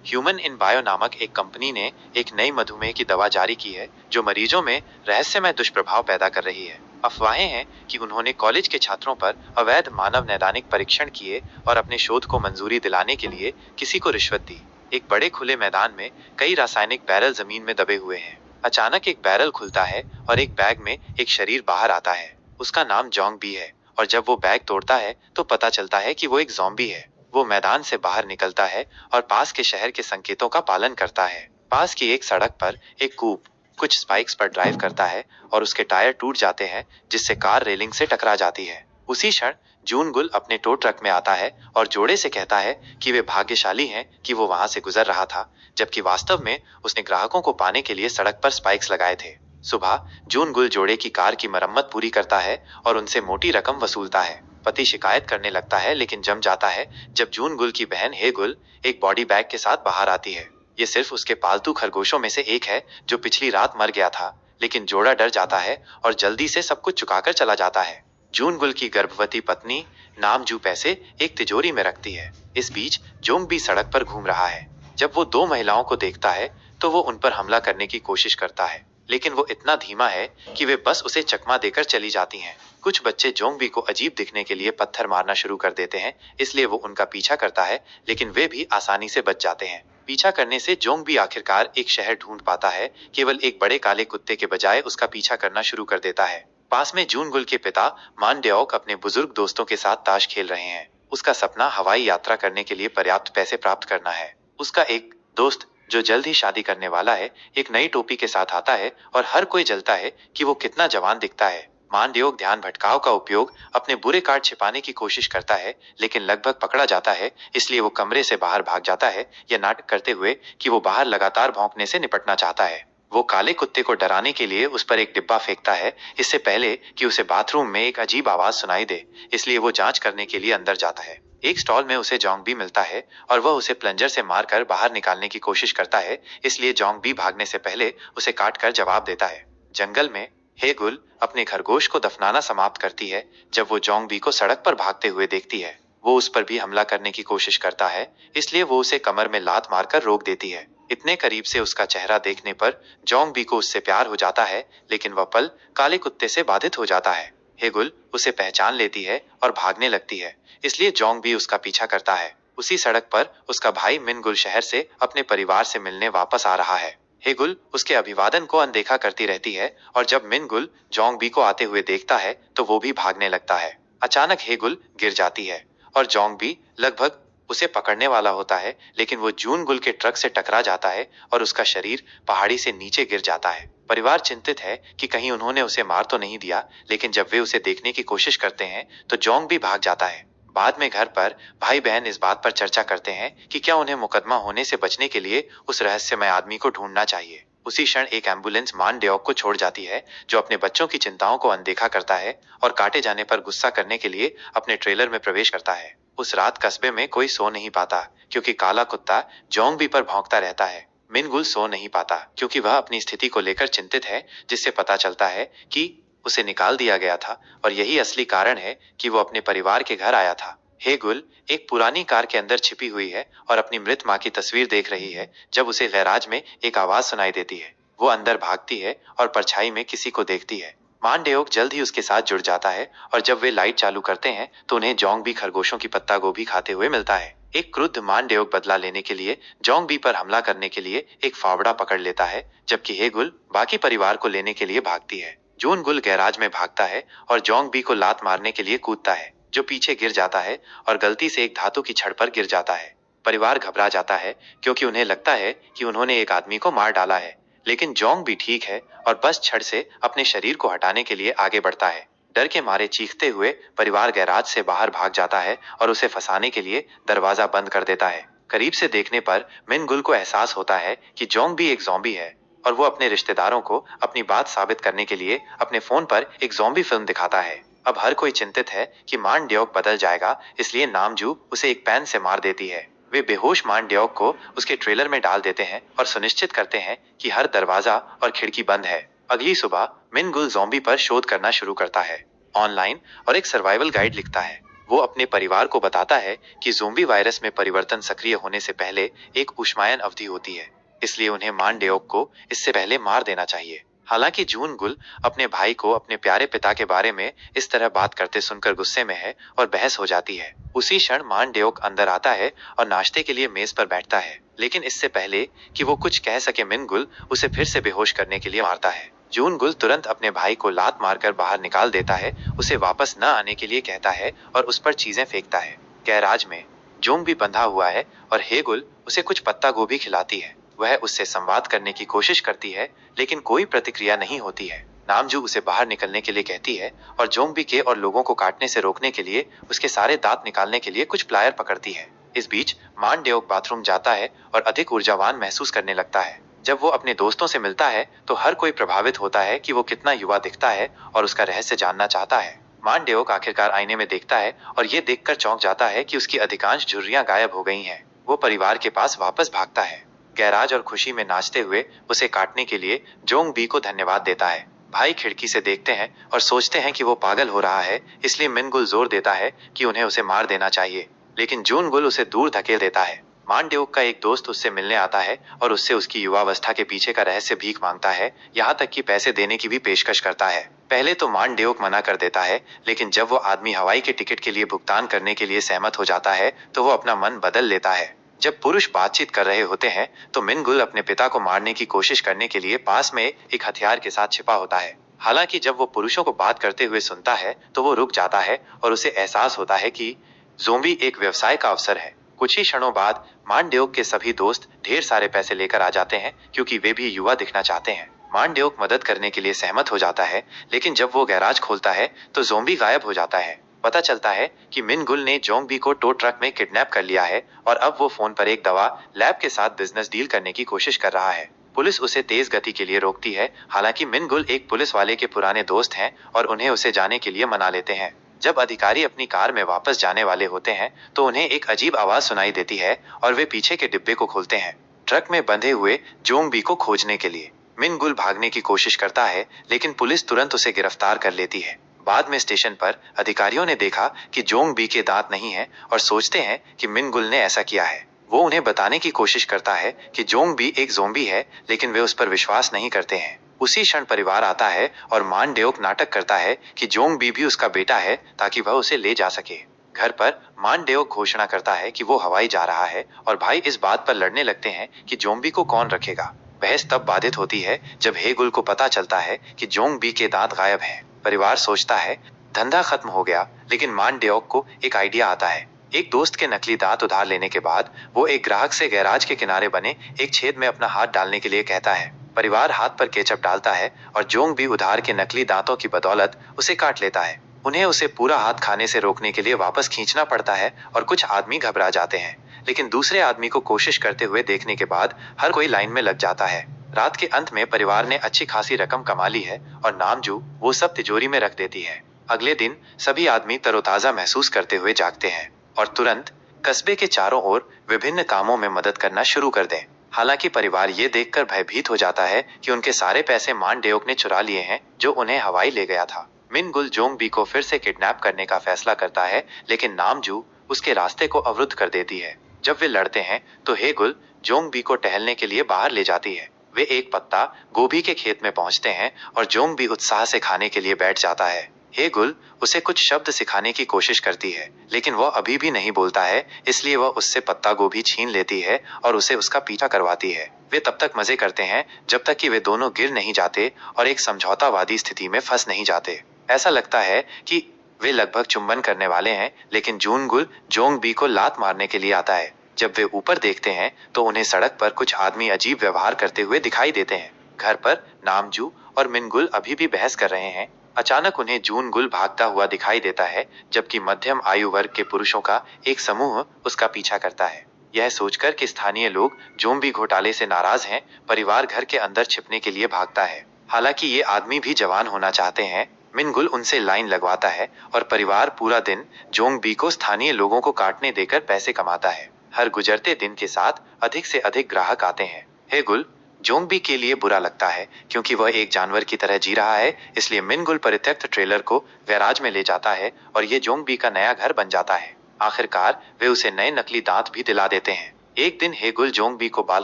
Human in bio नामक एक company ने एक नई मधुमेह की दवा जारी की है जो मरीजों में रहस्यमय दुष्प्रभाव पैदा कर रही है। अफवाहें हैं कि उन्होंने कॉलेज के छात्रों पर अवैध मानव नैदानिक परीक्षण किए और अपने शोध को मंजूरी दिलाने के लिए किसी को रिश्वत दी। एक बड़े खुले मैदान में कई रासायनिक बैरल जमीन में दबे हुए हैं। अचानक एक बैरल खुलता है और एक बैग में एक शरीर बाहर आता है। उसका नाम जोंग बी है और जब वो बैग तोड़ता है तो पता चलता है कि वो एक ज़ॉम्बी है। वो मैदान से बाहर निकलता है और पास के शहर के संकेतों का पालन करता है। पास की एक सड़क पर एक कूप कुछ स्पाइक्स पर ड्राइव करता है और उसके टायर टूट जाते हैं जिससे कार रेलिंग से टकरा जाती है। उसी क्षण जून गुल अपने टो ट्रक में आता है और जोड़े से कहता है कि वे भाग्यशाली हैं कि वो वहां से गुजर रहा था, जबकि वास्तव में उसने ग्राहकों को पाने के लिए सड़क पर स्पाइक्स लगाए थे। सुबह जून गुल जोड़े की कार की मरम्मत पूरी करता है और उनसे मोटी रकम वसूलता है। पति शिकायत करने लगता है लेकिन जम जाता है जब जून गुल की बहन हे गुल एक बॉडी बैग के साथ बाहर आती है। ये सिर्फ उसके पालतू खरगोशों में से एक है जो पिछली रात मर गया था, लेकिन जोड़ा डर जाता है और जल्दी से सब कुछ चुकाकर चला जाता है। जून गुल की गर्भवती पत्नी नामजू पैसे एक तिजोरी में रखती है। इस बीच जोंग भी सड़क पर घूम रहा है। जब वो दो महिलाओं को देखता है तो वो उन पर हमला करने की कोशिश करता है, लेकिन वो इतना धीमा है कि वे बस उसे चकमा देकर चली जाती हैं। कुछ बच्चे जोंगबी को अजीब दिखने के लिए पत्थर मारना शुरू कर देते हैं, इसलिए वो उनका पीछा करता है, लेकिन वे भी आसानी से बच जाते हैं। पीछा करने से जोंगबी आखिरकार एक शहर ढूंढ पाता है, केवल एक बड़े काले कुत्ते के बजाय उसका पीछा करना शुरू कर देता है। पास में जूनगुल के पिता मान डेओक अपने बुजुर्ग दोस्तों के साथ ताश खेल रहे हैं। उसका सपना हवाई यात्रा करने के लिए पर्याप्त पैसे प्राप्त करना है। उसका एक दोस्त जो जल्द ही शादी करने वाला है एक नई टोपी के साथ आता है और हर कोई जलता है कि वो कितना जवान दिखता है। मानदेओक ध्यान भटकाव का उपयोग अपने बुरे कार्ड छिपाने की कोशिश करता है, लेकिन लगभग पकड़ा जाता है, इसलिए वो कमरे से बाहर भाग जाता है, यह नाटक करते हुए कि वो बाहर लगातार भौंकने से निपटना चाहता है। वो काले कुत्ते को डराने के लिए उस पर एक डिब्बा फेंकता है, इससे पहले कि उसे बाथरूम में एक अजीब आवाज सुनाई दे, इसलिए वो जांच करने के लिए अंदर जाता है। एक स्टॉल में उसे जोंग भी मिलता है और वह उसे प्लंजर से मारकर बाहर निकालने की कोशिश करता है, इसलिए जोंग भी भागने से पहले उसे काट कर जवाब देता है। जंगल में हेगुल अपने खरगोश को दफनाना समाप्त करती है। जब वो जोंग बी को सड़क पर भागते हुए देखती है, वो उस पर भी हमला करने की कोशिश करता है, इसलिए वो उसे कमर में लात मारकर रोक देती है। इतने करीब से उसका चेहरा देखने पर जोंग बी को उससे प्यार हो जाता है, लेकिन वह पल काले कुत्ते से बाधित हो जाता है। हेगुल उसे पहचान लेती है और भागने लगती है, इसलिए जोंग भी उसका पीछा करता है। उसी सड़क पर उसका भाई मिनगुल शहर से अपने परिवार से मिलने वापस आ रहा है। हेगुल उसके अभिवादन को अनदेखा करती रहती है और जब मिनगुल जोंग बी को आते हुए देखता है तो वो भी भागने लगता है। अचानक हेगुल गिर जाती है और जोंग बी लगभग उसे पकड़ने वाला होता है, लेकिन वो जूनगुल के ट्रक से टकरा जाता है और उसका शरीर पहाड़ी से नीचे गिर जाता है। परिवार चिंतित है कि कहीं उन्होंने उसे मार तो नहीं दिया, लेकिन जब वे उसे देखने की कोशिश करते हैं तो जोंग भी भाग जाता है। बाद में घर पर भाई बहन इस बात पर चर्चा करते हैं कि क्या उन्हें मुकदमा होने से बचने के लिए उस रहस्यमय आदमी को ढूंढना चाहिए। उसी क्षण एक एम्बुलेंस मान डेओक को छोड़ जाती है, जो अपने बच्चों की चिंताओं को अनदेखा करता है और काटे जाने पर गुस्सा करने के लिए अपने ट्रेलर में प्रवेश करता है। उस रात कस्बे में कोई सो नहीं पाता क्योंकि काला कुत्ता जोंग बी पर भौंकता रहता है। मिनगुल सो नहीं पाता क्योंकि वह अपनी स्थिति को लेकर चिंतित है, जिससे पता चलता है कि उसे निकाल दिया गया था और यही असली कारण है कि वो अपने परिवार के घर आया था। हेगुल एक पुरानी कार के अंदर छिपी हुई है और अपनी मृत माँ की तस्वीर देख रही है जब उसे गैराज में एक आवाज सुनाई देती है। वो अंदर भागती है और परछाई में किसी को देखती है। मानडेओक जल्द ही उसके साथ जुड़ जाता है और जब वे लाइट चालू करते हैं तो उन्हें जोंग भी खरगोशों की पत्ता गोभी खाते हुए मिलता है। एक क्रुद्ध मानडेओक बदला लेने के लिए जोंग बी पर हमला करने के लिए एक फावड़ा पकड़ लेता है, जबकि हेगुल बाकी परिवार को लेने के लिए भागती है। जून गुल गैराज में भागता है और जोंग बी को लात मारने के लिए कूदता है, जो पीछे गिर जाता है और गलती से एक धातु की छड़ पर गिर जाता है। परिवार घबरा जाता है क्योंकि उन्हें लगता है कि उन्होंने एक आदमी को मार डाला है, लेकिन जोंग भी ठीक है और बस छड़ से अपने शरीर को हटाने के लिए आगे बढ़ता है। डर के मारे चीखते हुए परिवार गैराज से बाहर भाग जाता है और उसे फंसाने के लिए दरवाजा बंद कर देता है। करीब से देखने पर मिनगुल को एहसास होता है कि जोंग भी एक ज़ॉम्बी है और वो अपने रिश्तेदारों को अपनी बात साबित करने के लिए अपने फोन पर एक ज़ॉम्बी फिल्म दिखाता है। अब हर कोई चिंतित है कि मान डेओक बदल जाएगा, इसलिए नामजू उसे एक पेन से मार देती है। वे बेहोश मान डेओक को उसके ट्रेलर में डाल देते हैं और सुनिश्चित करते हैं कि हर दरवाजा और खिड़की बंद है। अगली सुबह मिनगुल ज़ॉम्बी पर शोध करना शुरू करता है ऑनलाइन और एक सर्वाइवल गाइड लिखता है। वो अपने परिवार को बताता है कि ज़ोंबी वायरस में परिवर्तन सक्रिय होने से पहले एक ऊष्मायन अवधि होती है, इसलिए उन्हें मानडेओक को इससे पहले मार देना चाहिए। हालांकि जून गुल अपने भाई को अपने प्यारे पिता के बारे में इस तरह बात करते सुनकर गुस्से में है और बहस हो जाती है। उसी क्षण मानडेओक अंदर आता है और नाश्ते के लिए मेज पर बैठता है, लेकिन इससे पहले कि वो कुछ कह सके मिनगुल उसे फिर से बेहोश करने के लिए मारता है। जून गुल तुरंत अपने भाई को लात मारकर बाहर निकाल देता है, उसे वापस न आने के लिए कहता है और उस पर चीजें फेंकता है। गैराज में जोंग भी बंधा हुआ है और हेगुल उसे कुछ पत्ता गोभी खिलाती है। वह उससे संवाद करने की कोशिश करती है, लेकिन कोई प्रतिक्रिया नहीं होती है। नामजू उसे बाहर निकलने के लिए कहती है और जोंबी के और लोगों को काटने से रोकने के लिए उसके सारे दांत निकालने के लिए कुछ प्लायर पकड़ती है। इस बीच मानडेओक बाथरूम जाता है और अधिक ऊर्जावान महसूस करने लगता है। जब वो अपने दोस्तों से मिलता है तो हर कोई प्रभावित होता है कि वो कितना युवा दिखता है और उसका रहस्य जानना चाहता है। मानडेओक आखिरकार आईने में देखता है और ये देखकर चौंक जाता है कि उसकी अधिकांश झुर्रियां गायब हो गई हैं। वो परिवार के पास वापस भागता है। गैराज और खुशी में नाचते हुए उसे काटने के लिए जोंग बी को धन्यवाद देता है। भाई खिड़की से देखते हैं और सोचते हैं कि वो पागल हो रहा है, इसलिए मिनगुल जोर देता है कि उन्हें उसे मार देना चाहिए, लेकिन जून गुल उसे दूर धकेल देता है। मानडेओक का एक दोस्त उससे मिलने आता है और उससे उसकी युवावस्था के पीछे का रहस्य भीख मांगता है, यहाँ तक कि पैसे देने की भी पेशकश करता है। पहले तो मानडेओक मना कर देता है, लेकिन जब वो आदमी हवाई के टिकट के लिए भुगतान करने के लिए सहमत हो जाता है तो वो अपना मन बदल लेता है। जब पुरुष बातचीत कर रहे होते हैं तो मिनगुल अपने पिता को मारने की कोशिश करने के लिए पास में एक हथियार के साथ छिपा होता है। हालांकि जब वो पुरुषों को बात करते हुए सुनता है तो वो रुक जाता है और उसे एहसास होता है कि ज़ोंबी एक व्यवसाय का अवसर है। कुछ ही क्षणों बाद मानडेओक के सभी दोस्त ढेर सारे पैसे लेकर आ जाते हैं, क्योंकि वे भी युवा दिखना चाहते हैं। मानडेओक मदद करने के लिए सहमत हो जाता है, लेकिन जब वो गैराज खोलता है तो ज़ोंबी गायब हो जाता है। पता चलता है कि मिनगुल ने जोंगबी को टो ट्रक में किडनैप कर लिया है और अब वो फोन पर एक दवा लैब के साथ बिजनेस डील करने की कोशिश कर रहा है। पुलिस उसे तेज गति के लिए रोकती है, हालांकि मिनगुल एक पुलिस वाले के पुराने दोस्त हैं और उन्हें उसे जाने के लिए मना लेते हैं। जब अधिकारी अपनी कार में वापस जाने वाले होते हैं तो उन्हें एक अजीब आवाज सुनाई देती है और वे पीछे के डिब्बे को खोलते हैं, ट्रक में बंधे हुए जोंगबी को खोजने के लिए। मिनगुल भागने की कोशिश करता है, लेकिन पुलिस तुरंत उसे गिरफ्तार कर लेती है। बाद में स्टेशन पर अधिकारियों ने देखा कि जोंग बी के दांत नहीं है और सोचते हैं कि मिनगुल ने ऐसा किया है। वो उन्हें बताने की कोशिश करता है कि जोंग बी एक ज़ोंबी है, लेकिन वे उस पर विश्वास नहीं करते हैं। उसी क्षण परिवार आता है और मानडेओक नाटक करता है कि जोंग बी भी उसका बेटा है ताकि वह उसे ले जा सके। घर पर मानडेओक घोषणा करता है कि वो हवाई जा रहा है और भाई इस बात पर लड़ने लगते हैं कि जोंबी को कौन रखेगा। बहस तब बाधित होती है जब हेगुल को पता चलता है कि जोंग बी के दांत गायब हैं। परिवार सोचता है धंधा खत्म हो गया, लेकिन मानडेओक को एक आइडिया आता है। एक दोस्त के नकली दांत उधार लेने के बाद वो एक ग्राहक से गैराज के किनारे बने एक छेद में अपना हाथ डालने के लिए कहता है। परिवार हाथ पर केचप डालता है और जोंग भी उधार के नकली दांतों की बदौलत उसे काट लेता है। उन्हें उसे पूरा हाथ खाने से रोकने के लिए वापस खींचना पड़ता है और कुछ आदमी घबरा जाते हैं, लेकिन दूसरे आदमी को कोशिश करते हुए देखने के बाद हर कोई लाइन में लग जाता है। रात के अंत में परिवार ने अच्छी खासी रकम कमा ली है और नामजू वो सब तिजोरी में रख देती है। अगले दिन सभी आदमी तरोताजा महसूस करते हुए जागते हैं और तुरंत कस्बे के चारों ओर विभिन्न कामों में मदद करना शुरू कर दें। हालांकि परिवार ये देखकर भयभीत हो जाता है कि उनके सारे पैसे मानडेओक ने चुरा लिए हैं, जो उन्हें हवाई ले गया था। मिनगुल जोंगबी को फिर से किडनैप करने का फैसला करता है, लेकिन नामजू उसके रास्ते को अवरुद्ध कर देती है। जब वे लड़ते हैं तो हेगुल जोंगबी को टहलने के लिए बाहर ले जाती है। वे एक पत्ता गोभी के खेत में पहुंचते हैं और जोंगबी उत्साह से खाने के लिए बैठ जाता है। हेगुल उसे कुछ शब्द सिखाने की कोशिश करती है, लेकिन वह अभी भी नहीं बोलता है, इसलिए वह उससे पत्ता गोभी छीन लेती है और उसे उसका पीछा करवाती है। वे तब तक मजे करते हैं जब तक कि वे दोनों गिर नहीं जाते और एक समझौतावादी स्थिति में फंस नहीं जाते। ऐसा लगता है कि वे लगभग चुंबन करने वाले हैं, लेकिन जूनगुल जोंगबी को लात मारने के लिए आता है। जब वे ऊपर देखते हैं तो उन्हें सड़क पर कुछ आदमी अजीब व्यवहार करते हुए दिखाई देते हैं। घर पर नामजू और मिनगुल अभी भी बहस कर रहे हैं। अचानक उन्हें जूनगुल भागता हुआ दिखाई देता है, जबकि मध्यम आयु वर्ग के पुरुषों का एक समूह उसका पीछा करता है। यह सोचकर कि स्थानीय लोग जोंबी घोटाले से नाराज हैं, परिवार घर के अंदर छिपने के लिए भागता है। हालांकि ये आदमी भी जवान होना चाहते हैं, मिनगुल उनसे लाइन लगवाता है और परिवार पूरा दिन जोंगबी को स्थानीय लोगों को काटने देकर पैसे कमाता है। हर गुजरते दिन के साथ अधिक से अधिक ग्राहक आते हैं। हेगुल जोंगबी के लिए बुरा लगता है क्योंकि वह एक जानवर की तरह जी रहा है, इसलिए मिनगुल परित्यक्त ट्रेलर को गैराज में ले जाता है और ये जोंगबी का नया घर बन जाता है। आखिरकार वे उसे नए नकली दांत भी दिला देते हैं। एक दिन हेगुल जोंगबी को बाल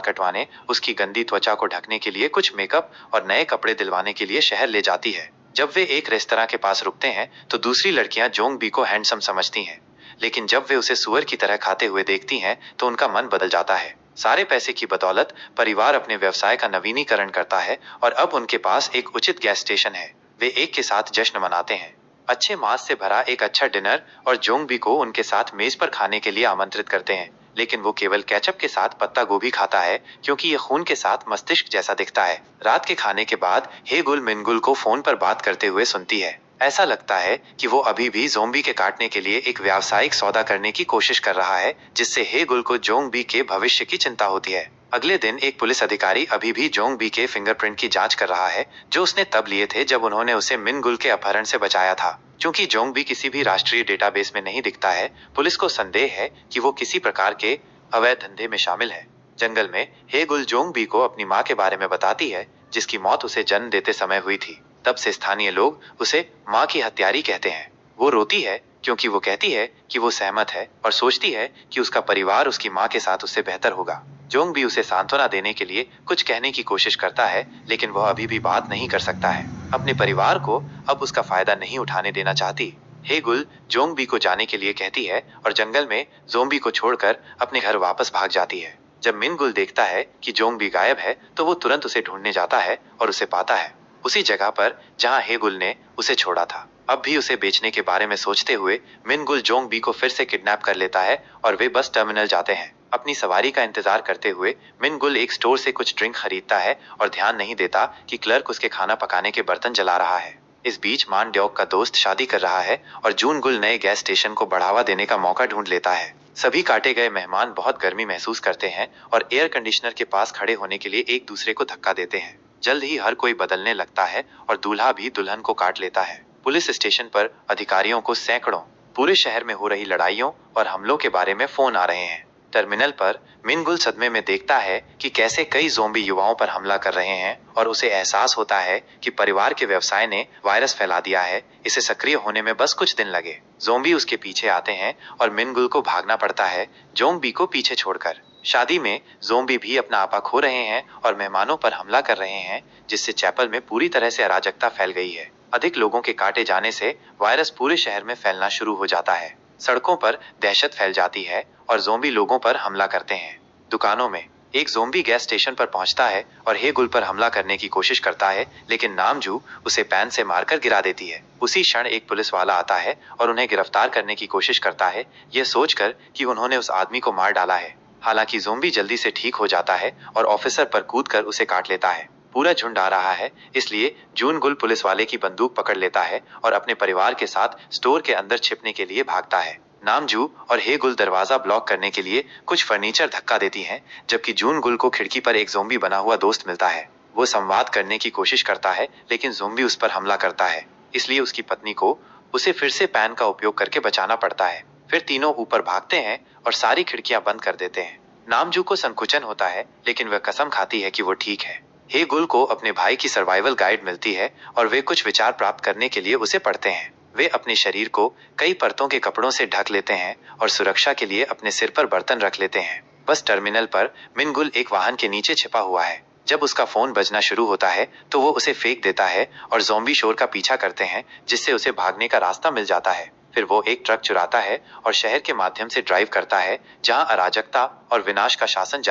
कटवाने, उसकी गंदी त्वचा को ढकने के लिए कुछ मेकअप और नए कपड़े दिलवाने के लिए शहर ले जाती है। जब वे एक रेस्तरां के पास रुकते हैं तो दूसरी लड़कियां जोंगबी को हैंडसम समझती हैं, लेकिन जब वे उसे सुअर की तरह खाते हुए देखती हैं तो उनका मन बदल जाता है। सारे पैसे की बदौलत परिवार अपने व्यवसाय का नवीनीकरण करता है और अब उनके पास एक उचित गैस स्टेशन है। वे एक के साथ जश्न मनाते हैं, अच्छे मांस से भरा एक अच्छा डिनर, और जोंगबी को उनके साथ मेज पर खाने के लिए आमंत्रित करते हैं। लेकिन वो केवल केचप के साथ पत्ता गोभी खाता है क्योंकि ये खून के साथ मस्तिष्क जैसा दिखता है। रात के खाने के बाद हेगुल मिनगुल को फोन पर बात करते हुए सुनती है। ऐसा लगता है कि वो अभी भी जोंबी के काटने के लिए एक व्यावसायिक सौदा करने की कोशिश कर रहा है, जिससे हेगुल को जोंगबी के भविष्य की चिंता होती है। अगले दिन एक पुलिस अधिकारी अभी भी जोंगबी के फिंगरप्रिंट की जांच कर रहा है, जो उसने तब लिए थे जब उन्होंने उसे मिनगुल के अपहरण से बचाया था। क्योंकि जोंगबी किसी भी राष्ट्रीय डेटाबेस में नहीं दिखता है, पुलिस को संदेह है कि वो किसी प्रकार के अवैध धंधे में शामिल है। जंगल में हेगुल जोंगबी को अपनी माँ के बारे में बताती है, जिसकी मौत उसे जन्म देते समय हुई थी। तब से स्थानीय लोग उसे माँ की हत्यारी कहते हैं। वो रोती है क्योंकि वो कहती है कि वो सहमत है और सोचती है कि उसका परिवार उसकी माँ के साथ उससे बेहतर होगा। जोंगबी उसे सांत्वना देने के लिए कुछ कहने की कोशिश करता है, लेकिन वह अभी भी बात नहीं कर सकता है। अपने परिवार को अब उसका फायदा नहीं उठाने देना चाहती। हेगुल जोंगबी को जाने के लिए कहती है और जंगल में जोंबी को छोड़कर अपने घर वापस भाग जाती है। जब मिनगुल देखता है कि जोंगबी गायब है तो वो तुरंत उसे ढूंढने जाता है और उसे पाता है, उसी जगह पर जहां हेगुल ने उसे छोड़ा था। अब भी उसे बेचने के बारे में सोचते हुए मिनगुल जोंगबी को फिर से किडनैप कर लेता है और वे बस टर्मिनल जाते हैं। अपनी सवारी का इंतजार करते हुए मिनगुल एक स्टोर से कुछ ड्रिंक खरीदता है और ध्यान नहीं देता कि क्लर्क उसके खाना पकाने के बर्तन जला रहा है। इस बीच मान ड्योक का दोस्त शादी कर रहा है और जूनगुल नए गैस स्टेशन को बढ़ावा देने का मौका ढूंढ लेता है। सभी काटे गए मेहमान बहुत गर्मी महसूस करते हैं और एयर कंडीशनर के पास खड़े होने के लिए एक दूसरे को धक्का देते हैं। जल्द ही हर कोई बदलने लगता है और दूल्हा भी दुल्हन को काट लेता है। पुलिस स्टेशन पर अधिकारियों को सैकड़ों पूरे शहर में हो रही लड़ाइयों और हमलों के बारे में फोन आ रहे हैं। टर्मिनल पर मिनगुल सदमे में देखता है कि कैसे कई ज़ोंबी युवाओं पर हमला कर रहे हैं और उसे एहसास होता है कि परिवार के व्यवसाय ने वायरस फैला दिया है। इसे सक्रिय होने में बस कुछ दिन लगे। ज़ोंबी उसके पीछे आते हैं और मिनगुल को भागना पड़ता है, ज़ोंबी को पीछे छोड़कर। शादी में ज़ोंबी भी अपना आपा खो रहे हैं और मेहमानों पर हमला कर रहे हैं, जिससे चैपल में पूरी तरह से अराजकता फैल गई है। अधिक लोगों के काटे जाने से वायरस पूरे शहर में फैलना शुरू हो जाता है। सड़कों पर दहशत फैल जाती है और ज़ोंबी लोगों पर हमला करते हैं। दुकानों में एक ज़ोंबी गैस स्टेशन पर पहुंचता है और हेगुल पर हमला करने की कोशिश करता है, लेकिन नामजू उसे पैन से मारकर गिरा देती है। उसी क्षण एक पुलिस वाला आता है और उन्हें गिरफ्तार करने की कोशिश करता है, यह सोचकर कि उन्होंने उस आदमी को मार डाला है। हालांकि ज़ोंबी जल्दी से ठीक हो जाता है और ऑफिसर पर कूदकर उसे काट लेता है। पूरा झुंड आ रहा है, इसलिए जूनगुल पुलिस वाले की बंदूक पकड़ लेता है और अपने परिवार के साथ स्टोर के अंदर छिपने के लिए भागता है। नामजू और हेगुल दरवाजा ब्लॉक करने के लिए कुछ फर्नीचर धक्का देती हैं, जबकि जूनगुल को खिड़की पर एक ज़ोंबी बना हुआ दोस्त मिलता है। वो संवाद करने की कोशिश करता है, लेकिन ज़ोंबी उस पर हमला करता है, इसलिए उसकी पत्नी को उसे फिर से पैन का उपयोग करके बचाना पड़ता है। फिर तीनों ऊपर भागते हैं और सारी खिड़कियां बंद कर देते हैं। नामजू को संकुचन होता है, लेकिन वह कसम खाती है कि वो ठीक है। हेगुल को अपने भाई की सर्वाइवल गाइड मिलती है और वे कुछ विचार प्राप्त करने के लिए उसे पढ़ते हैं। वे अपने शरीर को कई परतों के कपड़ों से ढक लेते हैं और सुरक्षा के लिए अपने सिर पर बर्तन रख लेते हैं। बस टर्मिनल पर मिनगुल एक वाहन के नीचे छिपा हुआ है। जब उसका फोन बजना शुरू होता है तो वो उसे फेंक देता है और ज़ोंबी शोर का पीछा करते हैं, जिससे उसे भागने का रास्ता मिल जाता है। फिर वो एक ट्रक चुराता है और शहर के माध्यम से ड्राइव करता है, जहां अराजकता और विनाश का शासन